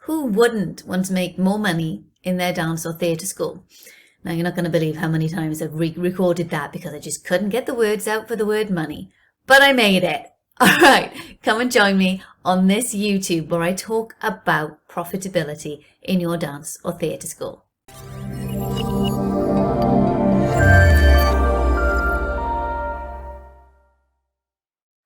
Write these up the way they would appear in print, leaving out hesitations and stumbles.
Who wouldn't want to make more money in their dance or theatre school? Now, you're not going to believe how many times I've recorded that because I just couldn't get the words out for the word money. But I made it. All right, come and join me on this YouTube where I talk about profitability in your dance or theatre school.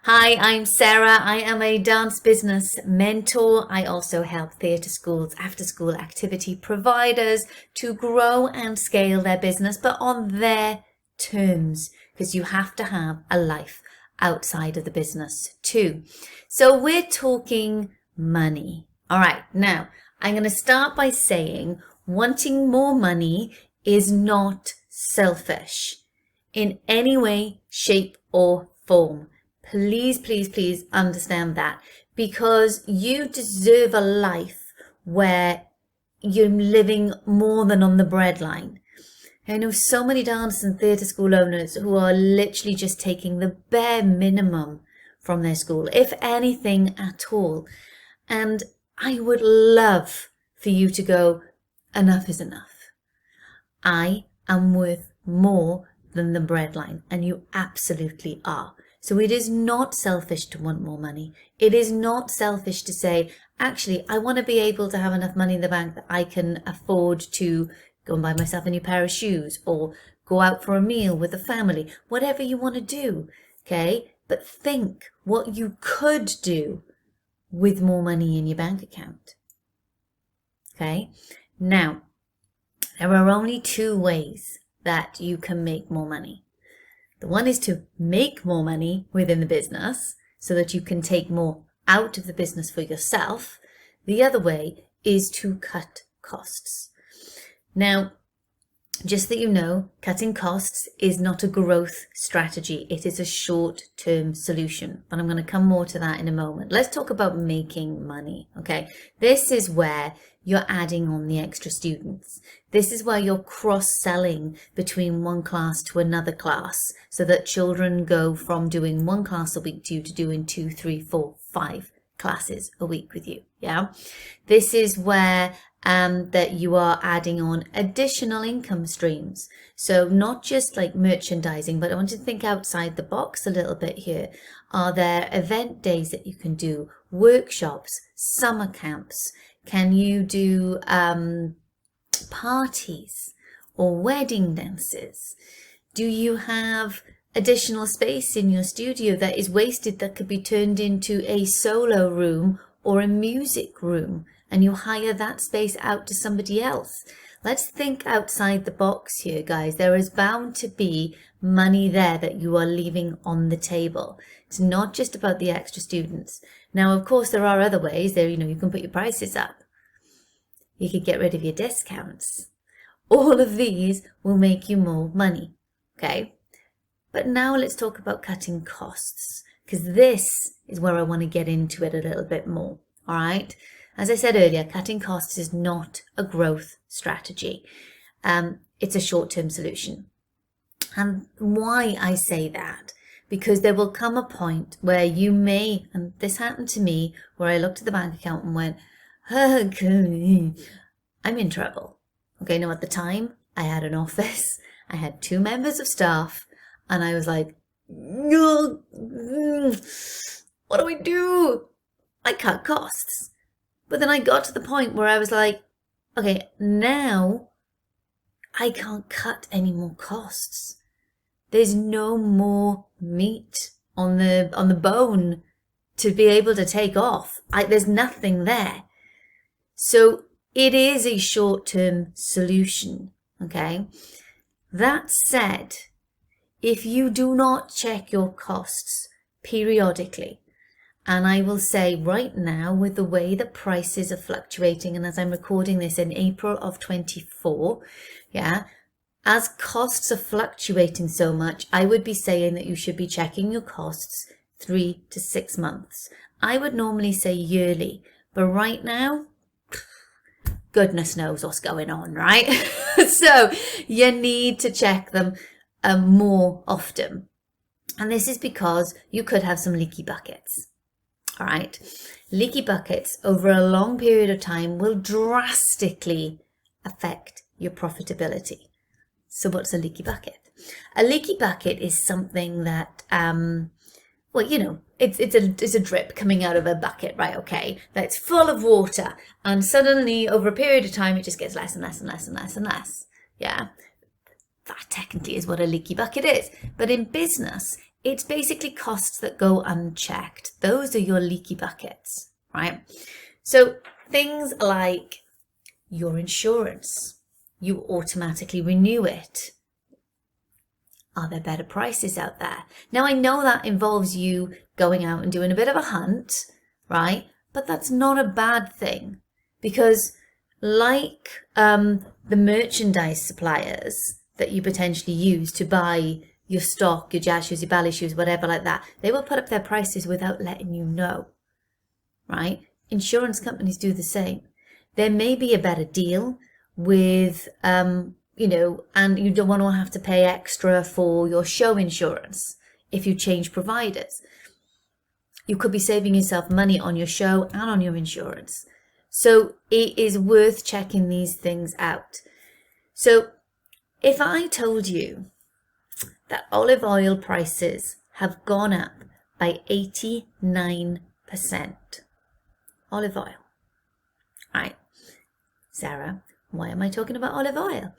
Hi, I'm Sarah. I am a dance business mentor. I also help theatre schools, after-school activity providers to grow and scale their business, but on their terms, because you have to have a life outside of the business too. So we're talking money. All right, now I'm going to start by saying wanting more money is not selfish in any way, shape, or form. Please, please, please understand that, because you deserve a life where you're living more than on the breadline. I know so many dance and theatre school owners who are literally just taking the bare minimum from their school, if anything at all. And I would love for you to go, enough is enough. I am worth more than the breadline, and you absolutely are. So it is not selfish to want more money. It is not selfish to say, actually, I want to be able to have enough money in the bank that I can afford to go and buy myself a new pair of shoes or go out for a meal with the family, whatever you want to do, okay? But think what you could do with more money in your bank account, okay? Now, there are only two ways that you can make more money. The one is to make more money within the business so that you can take more out of the business for yourself. The other way is to cut costs. Now, just that you know, cutting costs is not a growth strategy. It is a short-term solution, but I'm going to come more to that in a moment. Let's talk about making money, okay? This is where you're adding on the extra students. This is where you're cross-selling between one class to another class so that children go from doing one class a week to doing 2, 3, 4, 5 classes a week with you, yeah? This is where that you are adding on additional income streams. So not just like merchandising, but I want you to think outside the box a little bit here. Are there event days that you can do, workshops, summer camps? Can you do parties or wedding dances? Do you have additional space in your studio that is wasted that could be turned into a solo room or a music room, and you hire that space out to somebody else? Let's think outside the box here, guys. There is bound to be money there that you are leaving on the table. It's not just about the extra students. Now, of course, there are other ways. There, you can put your prices up. You could get rid of your discounts. All of these will make you more money, okay? But now let's talk about cutting costs, because this is where I want to get into it a little bit more, all right? As I said earlier, cutting costs is not a growth strategy. It's a short-term solution. And why I say that? Because there will come a point where you may, and this happened to me, where I looked at the bank account and went, I'm in trouble. Okay, now at the time, I had an office, I had 2 members of staff, and I was like, what do I do? I cut costs. But then I got to the point where I was like, okay, now I can't cut any more costs. There's no more meat on the bone to be able to take off. There's nothing there. So it is a short-term solution, okay? That said, if you do not check your costs periodically, and I will say right now, with the way the prices are fluctuating, and as I'm recording this in April of 24, yeah, as costs are fluctuating so much, I would be saying that you should be checking your costs 3 to 6 months. I would normally say yearly, but right now, goodness knows what's going on, right? So you need to check them more often. And this is because you could have some leaky buckets. All right. Leaky buckets over a long period of time will drastically affect your profitability. So what's a leaky bucket? A leaky bucket is something that, well, you know, it's a drip coming out of a bucket, right? Okay, that's full of water, and suddenly over a period of time, it just gets less and less and less and less and less. Yeah, that technically is what a leaky bucket is. But in business, it's basically costs that go unchecked. Those are your leaky buckets, right? So things like your insurance, you automatically renew it. Are there better prices out there? Now, I know that involves you going out and doing a bit of a hunt, right? But that's not a bad thing, because like the merchandise suppliers that you potentially use to buy your stock, your jazz shoes, your ballet shoes, whatever like that, they will put up their prices without letting you know, right? Insurance companies do the same. There may be a better deal with you know, and you don't want to have to pay extra for your show insurance if you change providers. You could be saving yourself money on your show and on your insurance. So it is worth checking these things out. So if I told you that olive oil prices have gone up by 89%, olive oil, right? Sarah, why am I talking about olive oil?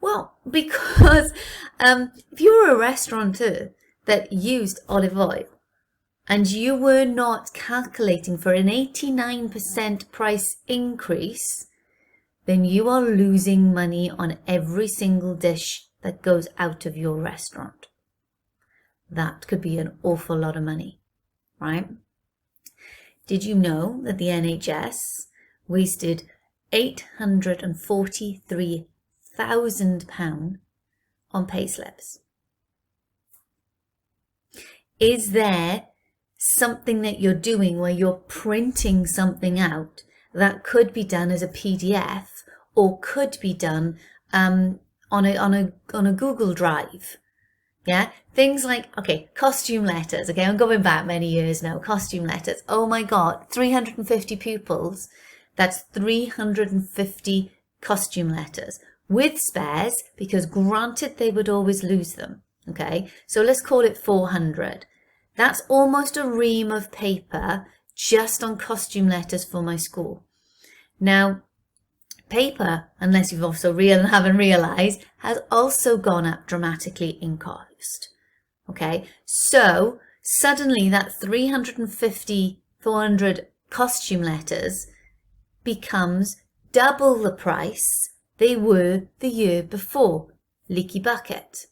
Well, because if you were a restaurateur that used olive oil and you were not calculating for an 89% price increase, then you are losing money on every single dish that goes out of your restaurant. That could be an awful lot of money, right? Did you know that the NHS wasted £843,000 on payslips? Is there something that you're doing where you're printing something out that could be done as a PDF or could be done on a Google Drive? Yeah, things like, okay, costume letters. Okay, I'm going back many years now. Costume letters. Oh my God, 350 pupils. That's 350 costume letters with spares, because granted they would always lose them. Okay, so let's call it 400. That's almost a ream of paper just on costume letters for my school. Now, paper, unless you've also haven't realized, has also gone up dramatically in cost. Okay, so suddenly that 350, 400 costume letters becomes double the price they were the year before. Leaky bucket.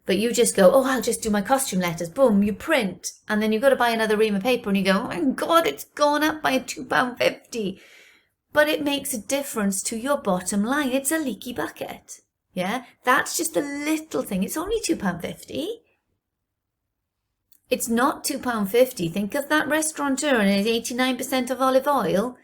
But you just go, oh, I'll just do my costume letters. Boom, you print. And then you've got to buy another ream of paper and you go, oh my God, it's gone up by £2.50. But it makes a difference to your bottom line. It's a leaky bucket. Yeah, that's just a little thing. It's only £2.50. It's not £2.50. Think of that restaurateur and his 89% of olive oil.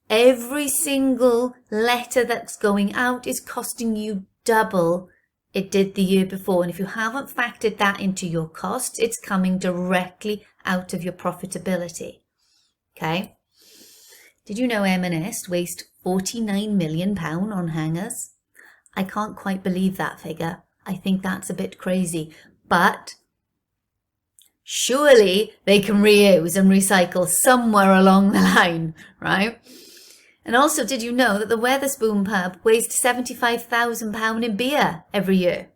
Every single letter that's going out is costing you double it did the year before. And if you haven't factored that into your costs, it's coming directly out of your profitability. Okay. Did you know M&S waste £49 million on hangers? I can't quite believe that figure. I think that's a bit crazy. But surely they can reuse and recycle somewhere along the line, right? And also, did you know that the Weatherspoon pub wastes £75,000 in beer every year?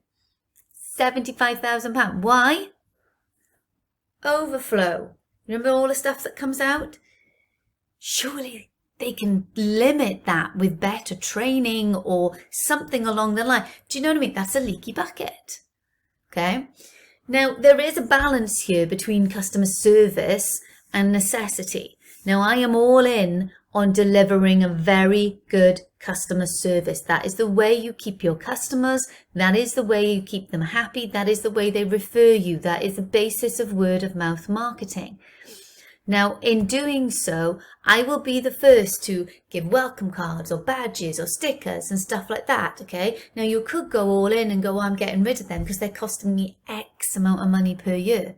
£75,000. Why? Overflow. Remember all the stuff that comes out? Surely they can limit that with better training or something along the line. Do you know what I mean? That's a leaky bucket. Okay. Now, there is a balance here between customer service and necessity. Now, I am all in on delivering a very good customer service. That is the way you keep your customers. That is the way you keep them happy. That is the way they refer you. That is the basis of word of mouth marketing. Now, in doing so, I will be the first to give welcome cards or badges or stickers and stuff like that, okay? Now, you could go all in and go, oh, I'm getting rid of them because they're costing me X amount of money per year.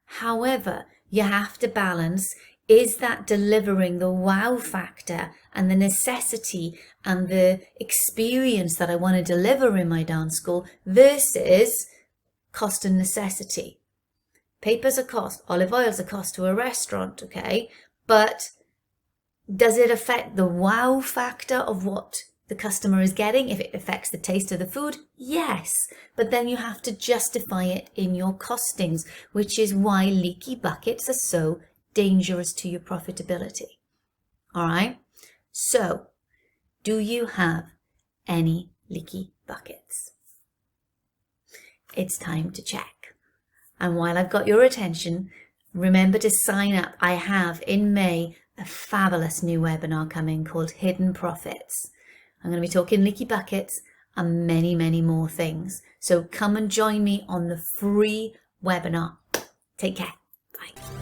However, you have to balance Is that delivering the wow factor and the necessity and the experience that I want to deliver in my dance school versus cost and necessity? Paper's a cost, olive oil's a cost to a restaurant, okay? But does it affect the wow factor of what the customer is getting? If it affects the taste of the food, yes. But then you have to justify it in your costings, which is why leaky buckets are so dangerous to your profitability. All right. So, do you have any leaky buckets? It's time to check. And while I've got your attention, remember to sign up. I have in May a fabulous new webinar coming called Hidden Profits. I'm going to be talking leaky buckets and many, many more things. So come and join me on the free webinar. Take care. Bye.